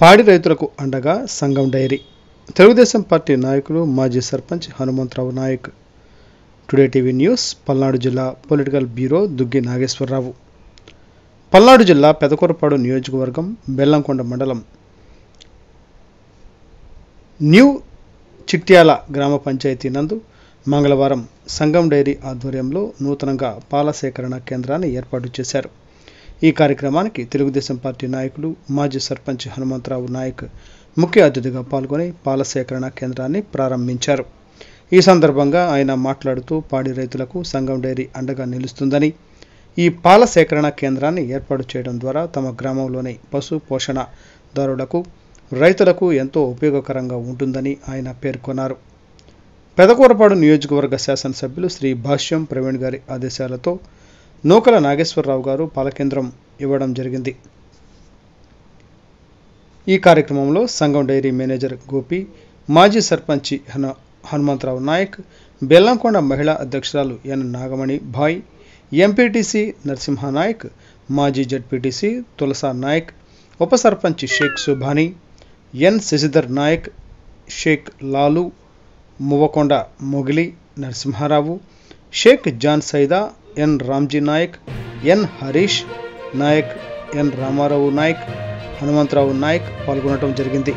పాడి రైతులకు అండగా సంఘం డైరీ. తెలుగుదేశం పార్టీ నాయకులు మాజీ sarpanch Hanumantharao Nayak. Today TV news. Palnadu జిల్లా పొలిటికల్ బ్యూరో దుగ్గి నాగేశ్వరరావు. పల్నాడు జిల్లా పెదకూరపాడు నియోజకవర్గం బెల్లంకొండ మండలం న్యూ చిట్యాల గ్రామ పంచాయతీ నందు మంగళవారం సంఘం డైరీ ఆధ్వర్యంలో నూతనంగా పాల సేకరణ కేంద్రాన్ని ఏర్పాటు చేశారు. ఈ కార్యక్రమానికి తెలుగుదేశం పార్టీ నాయకులు మాజీ సర్పంచ్ హనుమంతరావు నాయక్ ముఖ్య అతిథిగా పాల్గొని పాల సేకరణ కేంద్రాన్ని ప్రారంభించారు. ఈ సందర్భంగా ఆయన మాట్లాడుతూ పాడి రైతులకు సంఘం డైరీ అండగా నిలుస్తుందని, ఈ పాల సేకరణ కేంద్రాన్ని ఏర్పాటు చేయడం ద్వారా తమ గ్రామంలోని పశు పోషణదారులకు రైతులకు ఎంతో ఉపయోగకరంగా ఉంటుందని ఆయన పేర్కొన్నారు. పెదకూరపాడు నియోజకవర్గ శాసనసభ్యులు శ్రీ భాష్యం ప్రవీణ్ గారి ఆదేశాలతో నూకల నాగేశ్వరరావు గారు పాల కేంద్రం ఇవ్వడం జరిగింది. ఈ కార్యక్రమంలో సంఘం డైరీ మేనేజర్ గోపి, మాజీ సర్పంచి హనుమంతరావు నాయక్, బెల్లంకొండ మహిళా అధ్యక్షురాలు ఎన్ నాగమణి భాయ్, ఎంపీటీసీ నరసింహనాయక్, మాజీ జడ్పీటీసీ తులసా నాయక్, ఉప సర్పంచ్ షేక్ సుభానీ, ఎన్ శశిధర్ నాయక్, షేక్ లాలు, మువ్వకొండ మొగిలి నరసింహారావు, షేక్ జాన్ సైదా, ఎన్ రామ్జీ నాయక్, ఎన్ హరీష్ నాయక్, ఎన్ రామారావు నాయక్, హనుమంతరావు నాయక్ పాల్గొనడం జరిగింది.